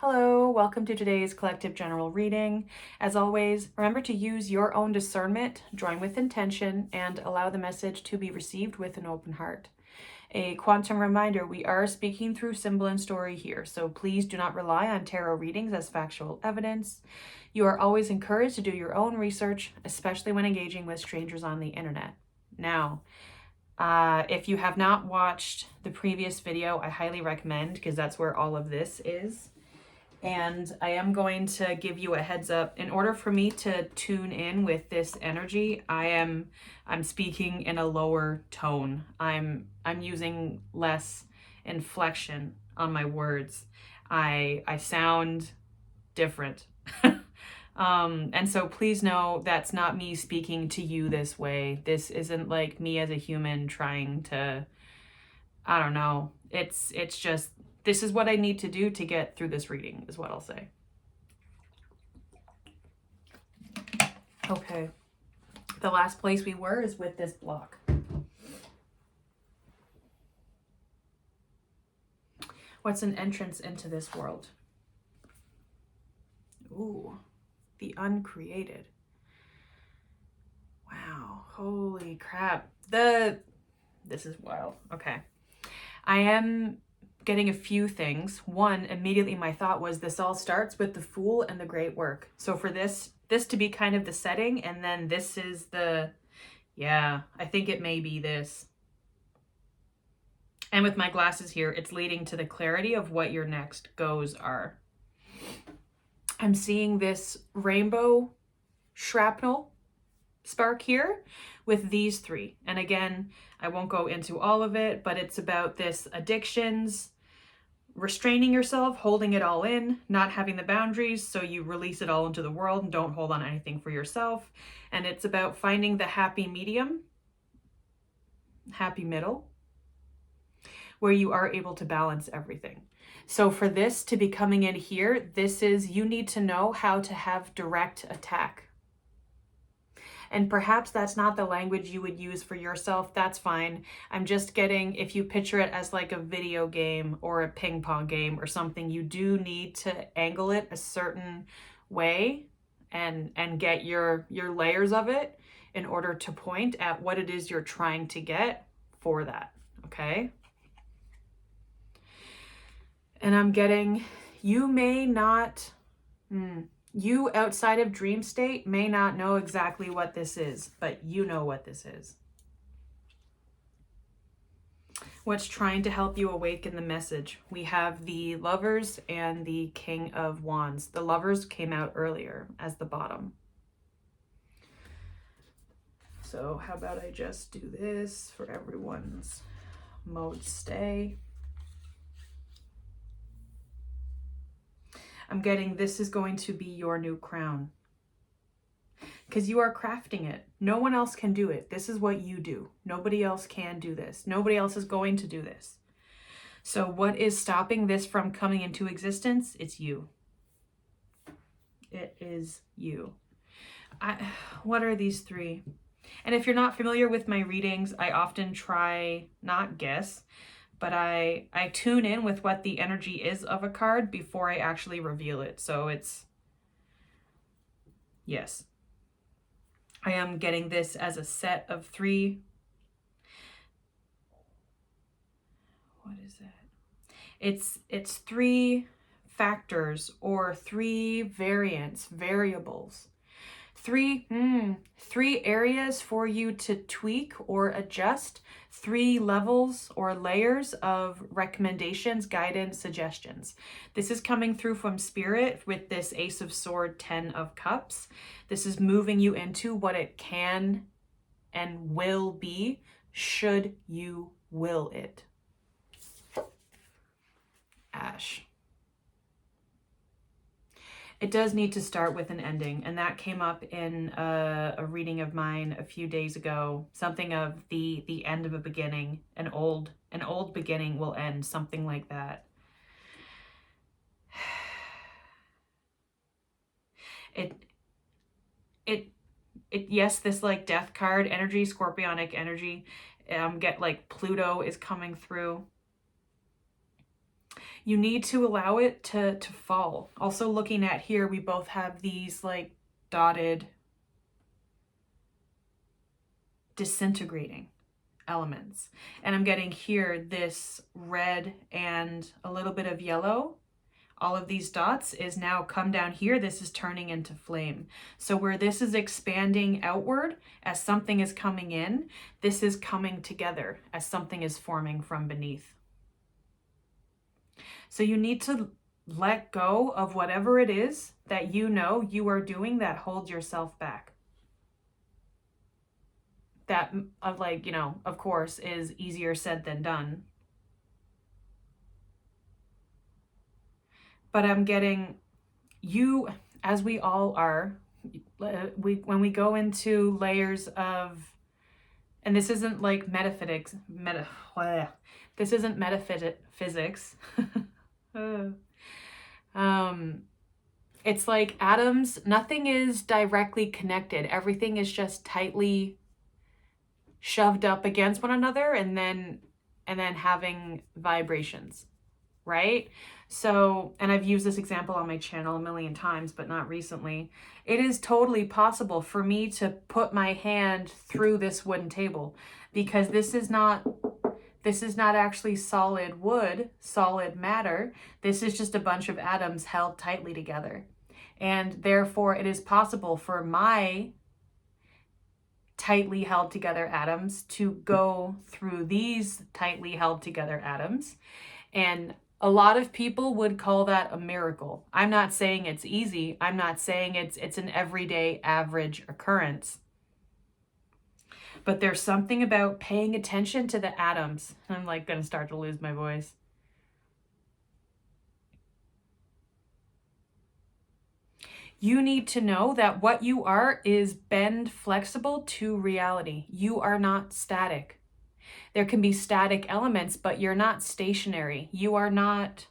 Hello, welcome to today's collective general reading. As always, remember to use your own discernment, join with intention, and allow the message to be received with an open heart. A quantum reminder, we are speaking through symbol and story here, so please do not rely on tarot readings as factual evidence. You are always encouraged to do your own research, especially when engaging with strangers on the internet. Now, if you have not watched the previous video, I highly recommend, because that's where all of this is. And I am going to give you a heads up. In order for me to tune in with this energy, I'm speaking in a lower tone. I'm using less inflection on my words. I sound different. And so please know that's not me speaking to you this way. This isn't like me as a human trying to, I don't know. It's just, this is what I need to do to get through this reading, is what I'll say. Okay. The last place we were is with this block. What's an entrance into this world? Ooh, the uncreated. Wow, holy crap. This is wild. Okay. I am getting a few things. One, immediately my thought was this all starts with the Fool and the Great Work. So for this to be kind of the setting, and then this is the, yeah, I think it may be this. And with my glasses here, it's leading to the clarity of what your next goes are. I'm seeing this rainbow shrapnel spark here with these three. And again, I won't go into all of it, but it's about this addictions, restraining yourself, holding it all in, not having the boundaries, so you release it all into the world and don't hold on anything for yourself. And it's about finding the happy medium, happy middle, where you are able to balance everything. So for this to be coming in here, this is, you need to know how to have direct attack. And perhaps that's not the language you would use for yourself. That's fine. I'm just getting, if you picture it as like a video game or a ping pong game or something, you do need to angle it a certain way and get your layers of it in order to point at what it is you're trying to get for that, okay? And I'm getting, you may not, you outside of dream state may not know exactly what this is, but you know what this is. What's trying to help you awaken the message? We have the Lovers and the King of Wands. The Lovers came out earlier as the bottom. So how about I just do this for everyone's mode stay. I'm getting, this is going to be your new crown. Because you are crafting it. No one else can do it. This is what you do. Nobody else can do this. Nobody else is going to do this. So what is stopping this from coming into existence? It's you. It is you. What are these three? And if you're not familiar with my readings, I often try, not guess, but I tune in with what the energy is of a card before I actually reveal it. So it's, yes. I am getting this as a set of three. What is it? It's three factors or three variables. Three areas for you to tweak or adjust, 3 levels or layers of recommendations, guidance, suggestions. This is coming through from Spirit with this Ace of Swords, 10 of Cups. This is moving you into what it can and will be, should you will it. Ash. It does need to start with an ending, and that came up in a reading of mine a few days ago. Something of the end of a beginning, an old beginning will end, something like that. Yes, this like death card energy, scorpionic energy, get like Pluto is coming through. You need to allow it to fall. Also looking at here, we both have these like dotted disintegrating elements. And I'm getting here this red and a little bit of yellow. All of these dots is now come down here. This is turning into flame. So where this is expanding outward as something is coming in, this is coming together as something is forming from beneath. So you need to let go of whatever it is that you know you are doing that holds yourself back. That, of like, you know, of course, is easier said than done. But I'm getting you, as we all are, when we go into layers of, and this isn't like metaphysics, this isn't metaphysics. It's like atoms, nothing is directly connected. Everything is just tightly shoved up against one another and then having vibrations, right? So, and I've used this example on my channel a million times, but not recently. It is totally possible for me to put my hand through this wooden table because this is not actually solid wood, solid matter. This is just a bunch of atoms held tightly together. And therefore, it is possible for my tightly held together atoms to go through these tightly held together atoms. And a lot of people would call that a miracle. I'm not saying it's easy. I'm not saying it's an everyday average occurrence. But there's something about paying attention to the atoms. I'm like going to start to lose my voice. You need to know that what you are is bend flexible to reality. You are not static. There can be static elements, but you're not stationary. You are not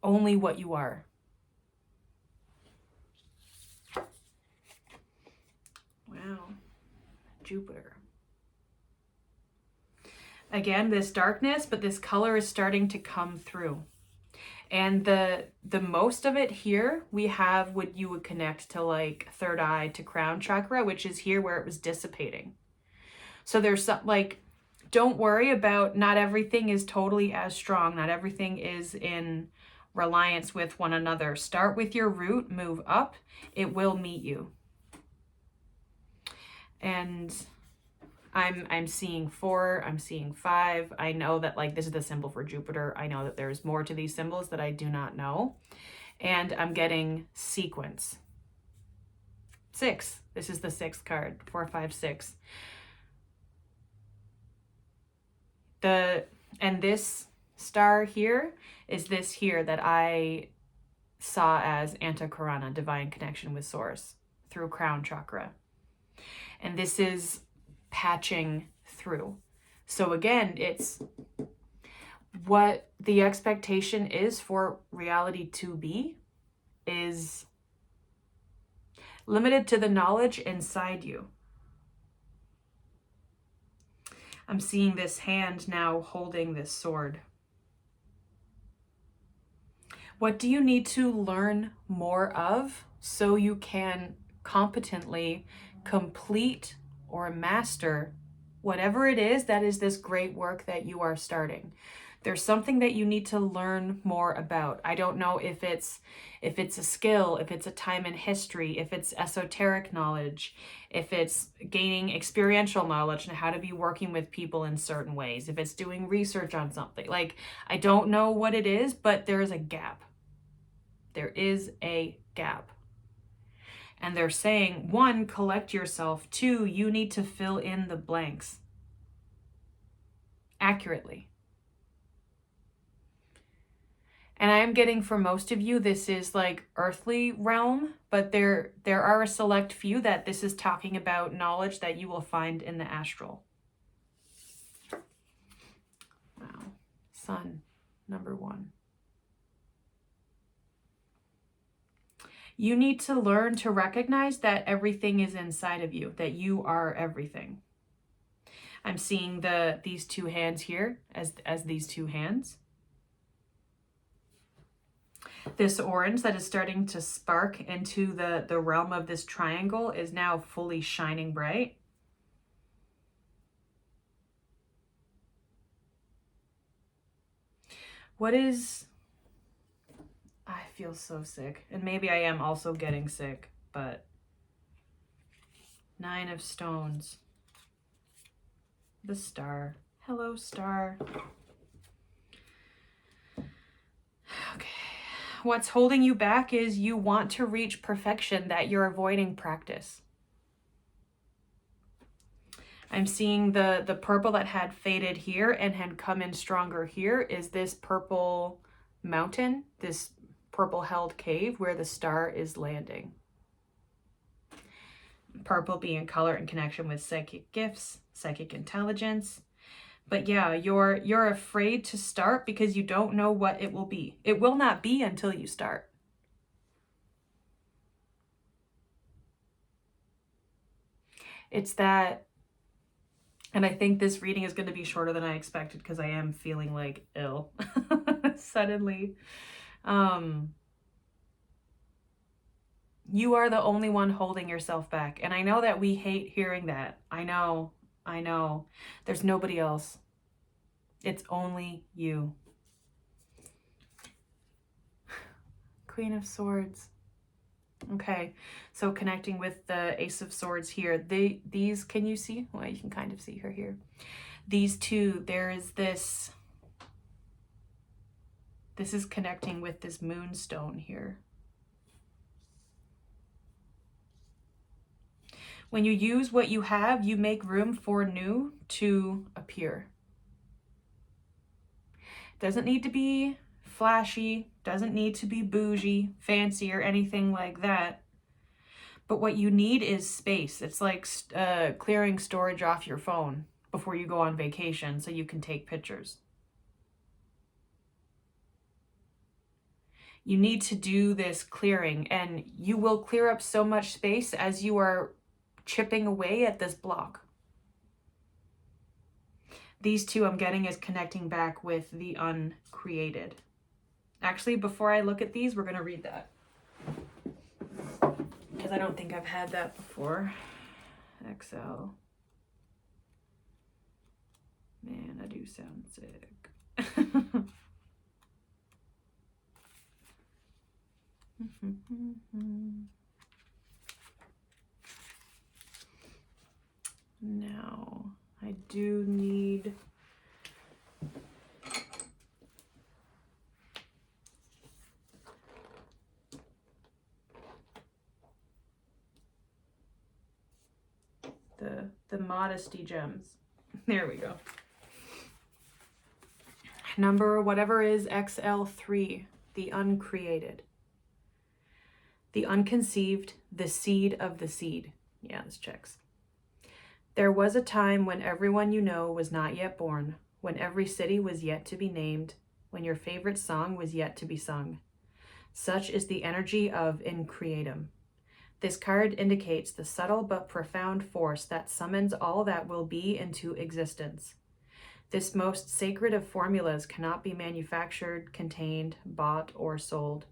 only what you are. Wow. Jupiter. Again, this darkness, but this color is starting to come through. And the most of it here, we have what you would connect to like third eye to crown chakra, which is here where it was dissipating. So there's some, like, don't worry about, not everything is totally as strong. Not everything is in reliance with one another. Start with your root, move up. It will meet you. And I'm seeing 4, I'm seeing 5. I know that like this is the symbol for Jupiter. I know that there's more to these symbols that I do not know. And I'm getting sequence. 6. This is the 6th card. 4, 5, 6. And this star here is this here that I saw as Antakarana, divine connection with source through crown chakra. And this is patching through. So again, it's what the expectation is for reality to be is limited to the knowledge inside you. I'm seeing this hand now holding this sword. What do you need to learn more of so you can competently complete or master whatever it is that is this great work that you are starting? There's something that you need to learn more about. I don't know if it's a skill, if it's a time in history, if it's esoteric knowledge, if it's gaining experiential knowledge and how to be working with people in certain ways, if it's doing research on something. Like, I don't know what it is, but there is a gap. There is a gap. And they're saying, 1, collect yourself. 2, you need to fill in the blanks accurately. And I am getting for most of you, this is like earthly realm, but there are a select few that this is talking about knowledge that you will find in the astral. Wow. Sun, number 1. You need to learn to recognize that everything is inside of you, that you are everything. I'm seeing these two hands here as these two hands. This orange that is starting to spark into the realm of this triangle is now fully shining bright. What is... I feel so sick. And maybe I am also getting sick, but... 9 of Stones. The Star. Hello, Star. Okay. What's holding you back is you want to reach perfection that you're avoiding practice. I'm seeing the purple that had faded here and had come in stronger here is this purple mountain, this purple held cave where the star is landing. Purple being color in connection with psychic gifts, psychic intelligence. But yeah, you're afraid to start because you don't know what it will be. It will not be until you start. It's that, and I think this reading is going to be shorter than I expected because I am feeling like ill suddenly. You are the only one holding yourself back. And I know that we hate hearing that. I know. There's nobody else. It's only you. Queen of Swords. Okay, so connecting with the Ace of Swords here. These, can you see? Well, you can kind of see her here. These two, there is this. This is connecting with this moonstone here. When you use what you have, you make room for new to appear. Doesn't need to be flashy, doesn't need to be bougie, fancy, or anything like that. But what you need is space. It's like clearing storage off your phone before you go on vacation so you can take pictures. You need to do this clearing, and you will clear up so much space as you are chipping away at this block. These two I'm getting is connecting back with the uncreated. Actually, before I look at these, we're going to read that. Because I don't think I've had that before. XL. Man, I do sound sick. Now, I do need the modesty gems. There we go. Number whatever is XL3, the uncreated. The unconceived, the seed of the seed. Yeah, this checks. There was a time when everyone you know was not yet born, when every city was yet to be named, when your favorite song was yet to be sung. Such is the energy of increatum. This card indicates the subtle but profound force that summons all that will be into existence. This most sacred of formulas cannot be manufactured, contained, bought, or sold.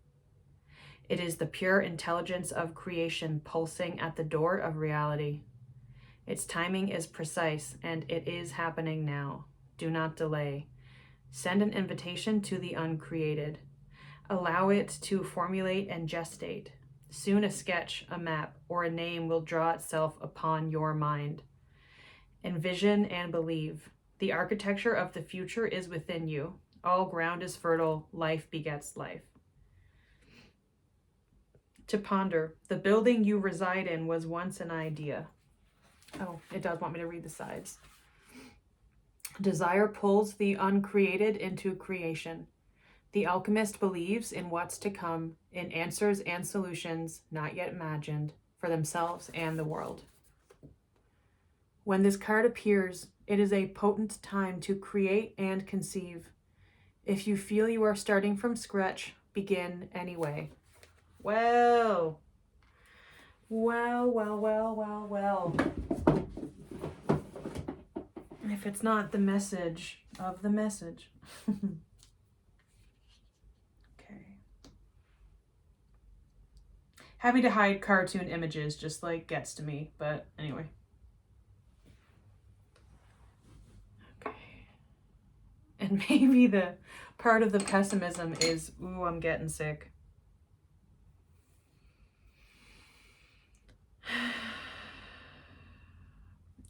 It is the pure intelligence of creation pulsing at the door of reality. Its timing is precise, and it is happening now. Do not delay. Send an invitation to the uncreated. Allow it to formulate and gestate. Soon a sketch, a map, or a name will draw itself upon your mind. Envision and believe. The architecture of the future is within you. All ground is fertile. Life begets life. To ponder. The building you reside in was once an idea. Oh, it does want me to read the sides. Desire pulls the uncreated into creation. The alchemist believes in what's to come, in answers and solutions not yet imagined, for themselves and the world. When this card appears, it is a potent time to create and conceive. If you feel you are starting from scratch, begin anyway. Well. if it's not the message of the message. Okay. Having to hide cartoon images just like gets to me, but anyway. Okay. And maybe the part of the pessimism is, ooh, I'm getting sick.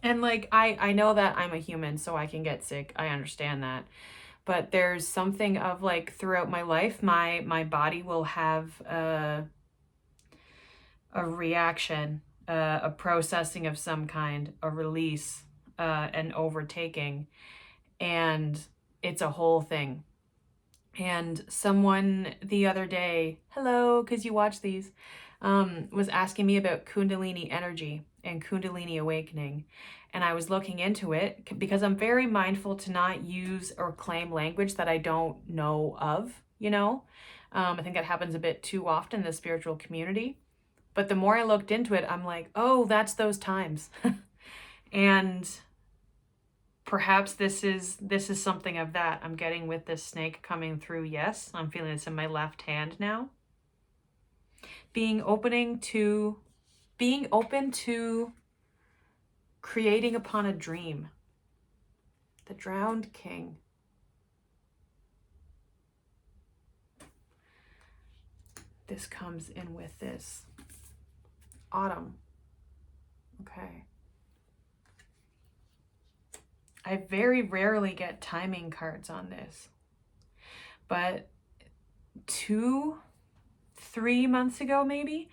And like, I know that I'm a human, so I can get sick. I understand that. But there's something of like throughout my life, my body will have a reaction, a processing of some kind, a release, an overtaking. And it's a whole thing. And someone the other day, hello, because you watch these, was asking me about Kundalini energy and Kundalini awakening. And I was looking into it because I'm very mindful to not use or claim language that I don't know of, you know? I think that happens a bit too often in the spiritual community. But the more I looked into it, I'm like, oh, that's those times. And perhaps this is something of that I'm getting with this snake coming through. Yes, I'm feeling this in my left hand now. Being open to creating upon a dream. The drowned king. This comes in with this. Autumn. Okay. I very rarely get timing cards on this, but 2-3 months ago, maybe,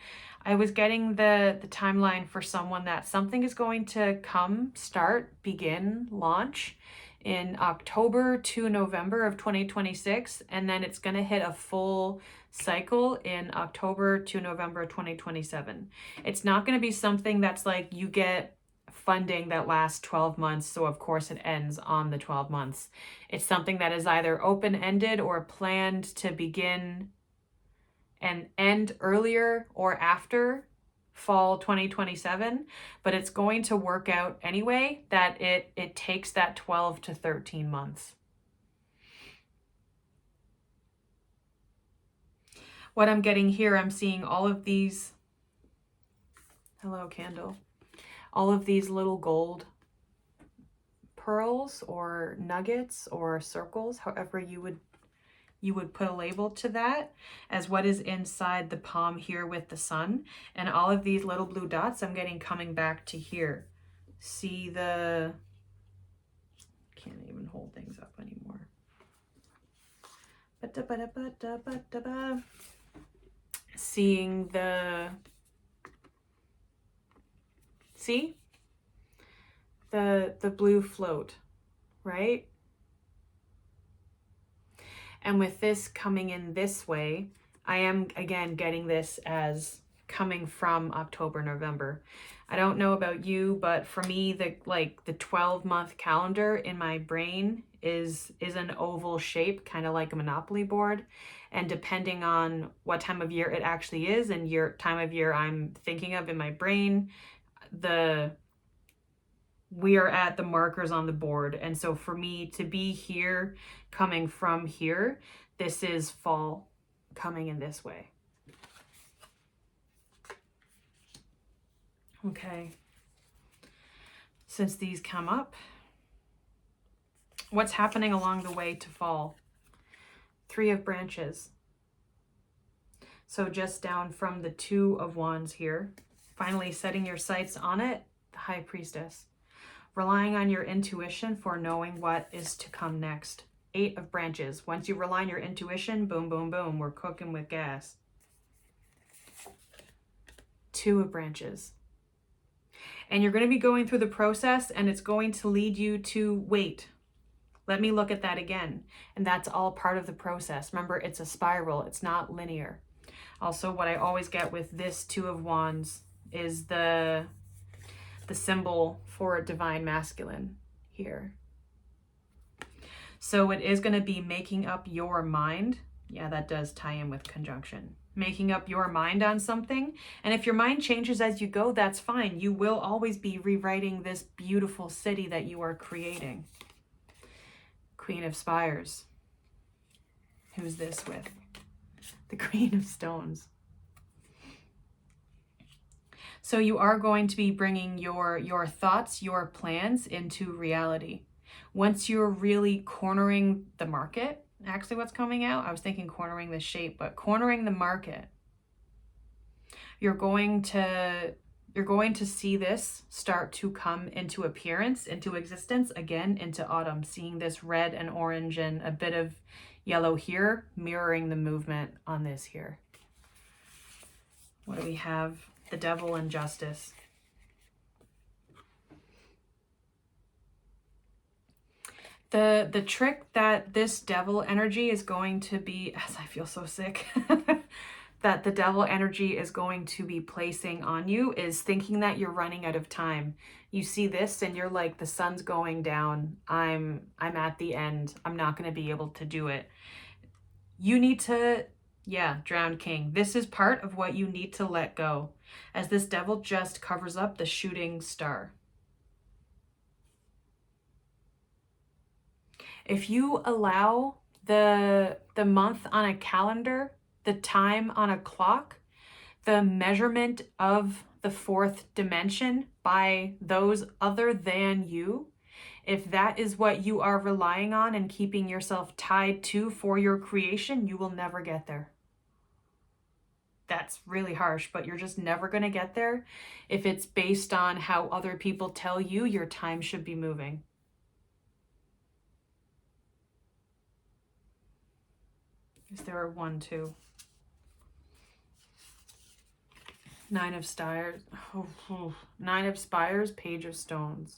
I was getting the timeline for someone that something is going to come, start, begin, launch in October to November of 2026, and then it's going to hit a full cycle in October to November 2027. It's not going to be something that's like you get funding that lasts 12 months, so of course it ends on the 12 months. It's something that is either open-ended or planned to begin and end earlier or after fall 2027, but it's going to work out anyway that it takes that 12 to 13 months. What I'm getting here, I'm seeing all of these, hello candle, all of these little gold pearls or nuggets or circles, however you would put a label to that, as what is inside the palm here with the sun. And all of these little blue dots I'm getting coming back to here. See the, can't even hold things up anymore. Seeing the, see? The blue float, right? And with this coming in this way, I am again getting this as coming from October, November. I don't know about you, but for me, the 12-month calendar in my brain is an oval shape, kind of like a Monopoly board. And depending on what time of year it actually is and time of year I'm thinking of in my brain, we are at the markers on the board. And so for me to be here, coming from here, this is fall coming in this way. Okay. Since these come up, what's happening along the way to fall? 3 of branches. So just down from the 2 of wands here, finally setting your sights on it, the high priestess. Relying on your intuition for knowing what is to come next. 8 of branches. Once you rely on your intuition, boom, boom, boom, we're cooking with gas. 2 of branches. And you're going to be going through the process and it's going to lead you to wait. Let me look at that again. And that's all part of the process. Remember, it's a spiral. It's not linear. Also, what I always get with this 2 of wands is the symbol for divine masculine here. So it is going to be making up your mind Yeah, that does tie in with conjunction. Making up your mind on something. And if your mind changes as you go, that's fine. You will always be rewriting this beautiful city that you are creating. Queen of Spires. Who's this with? The Queen of Stones. So you are going to be bringing your thoughts, your plans into reality. Once you're really cornering the market, actually what's coming out, I was thinking cornering the shape, but cornering the market, you're going to see this start to come into appearance, into existence, again, into autumn, seeing this red and orange and a bit of yellow here, mirroring the movement on this here. What do we have? The Devil and Justice. The trick that this devil energy is going to be, as I feel so sick, that the devil energy is going to be placing on you is thinking that you're running out of time. You see this and you're like, the sun's going down. I'm at the end. I'm not going to be able to do it. You need to, yeah, Drowned King. This is part of what you need to let go, as this devil just covers up the shooting star. If you allow the month on a calendar, the time on a clock, the measurement of the fourth dimension by those other than you, if that is what you are relying on and keeping yourself tied to for your creation, you will never get there. That's really harsh, but you're just never going to get there if it's based on how other people tell you your time should be moving. Is there a 1, 2? 9 of Spires. Oh, 9 of Spires, Page of Stones.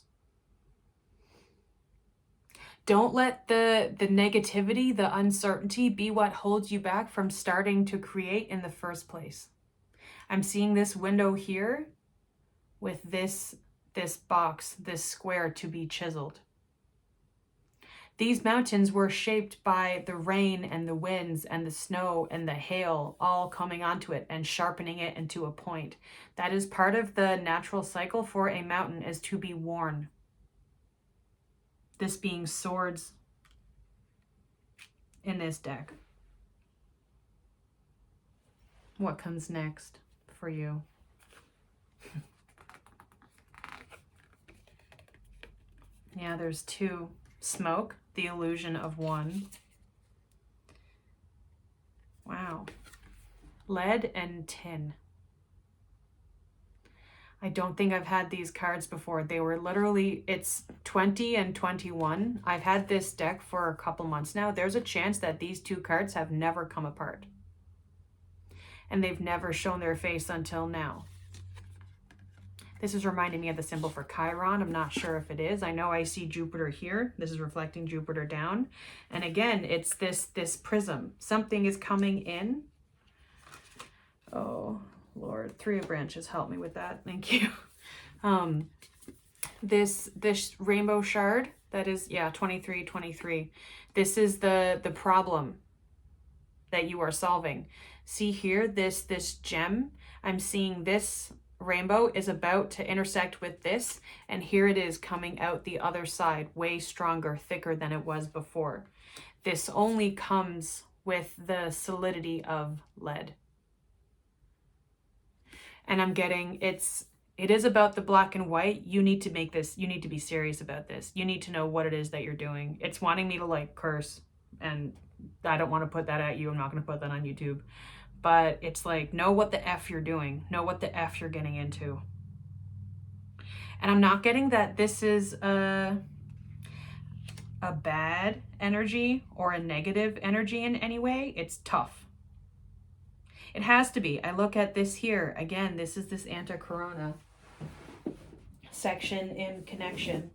Don't let the negativity, the uncertainty be what holds you back from starting to create in the first place. I'm seeing this window here with this box, this square to be chiseled. These mountains were shaped by the rain and the winds and the snow and the hail all coming onto it and sharpening it into a point. That is part of the natural cycle for a mountain, is to be worn. This being swords in this deck. What comes next for you? Yeah, there's 2. Smoke, the illusion of 1. Wow. Lead and tin. I don't think I've had these cards before. They were literally, it's 20 and 21. I've had this deck for a couple months now. There's a chance that these 2 cards have never come apart. And they've never shown their face until now. This is reminding me of the symbol for Chiron. I'm not sure if it is. I know I see Jupiter here. This is reflecting Jupiter down. And again, it's this prism. Something is coming in. Oh, Lord. 3 of Branches, help me with that. Thank you. This rainbow shard, that is, yeah, 23, 23. This is the problem that you are solving. See here, this gem. I'm seeing this rainbow is about to intersect with this, and here it is coming out the other side, way stronger, thicker than it was before. This only comes with the solidity of lead. And I'm getting, it is about the black and white. You need to make this, you need to be serious about this. You need to know what it is that you're doing. It's wanting me to like curse, and I don't want to put that at you. I'm not going to put that on YouTube. But it's like, know what the F you're doing. Know what the F you're getting into. And I'm not getting that this is a bad energy or a negative energy in any way. It's tough. It has to be. I look at this here. Again, this is this anti-corona section in connection.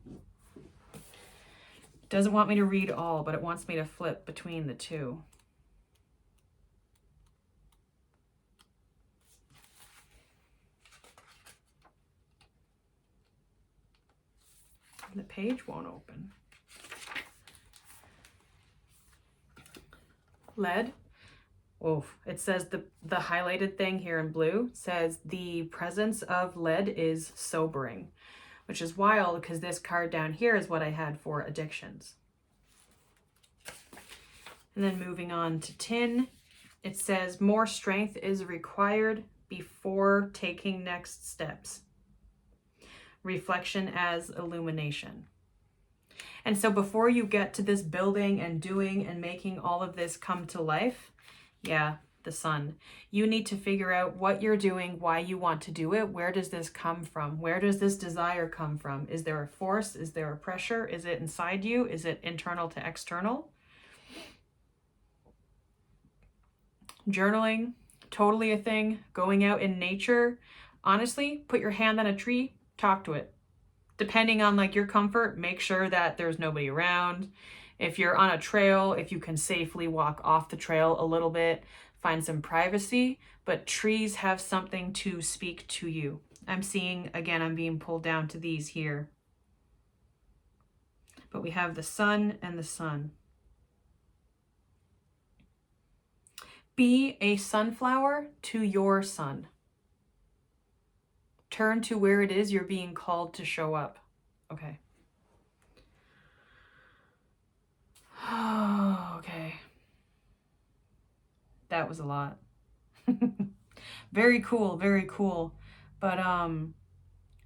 It doesn't want me to read all, but it wants me to flip between the 2. The page won't open. Lead, Oof. It says the highlighted thing here in blue says the presence of lead is sobering, which is wild because this card down here is what I had for addictions. And then moving on to tin, it says more strength is required before taking next steps. Reflection as illumination. And so before you get to this building and doing and making all of this come to life, yeah, the sun, you need to figure out what you're doing, why you want to do it. Where does this come from? Where does this desire come from? Is there a force? Is there a pressure? Is it inside you? Is it internal to external? Journaling, totally a thing. Going out in nature. Honestly, put your hand on a tree, talk to it. Depending on like your comfort, make sure that there's nobody around. If you're on a trail, if you can safely walk off the trail a little bit, find some privacy, but trees have something to speak to you. I'm seeing, again, I'm being pulled down to these here. But we have the sun and the sun. Be a sunflower to your sun. Turn to where it is you're being called to show up. Okay. Okay. That was a lot. Very cool, very cool. But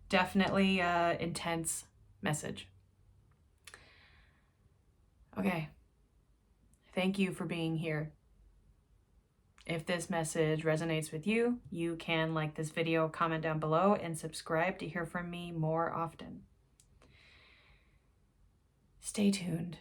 definitely intense message. Okay. Thank you for being here. If this message resonates with you, you can like this video, comment down below, and subscribe to hear from me more often. Stay tuned.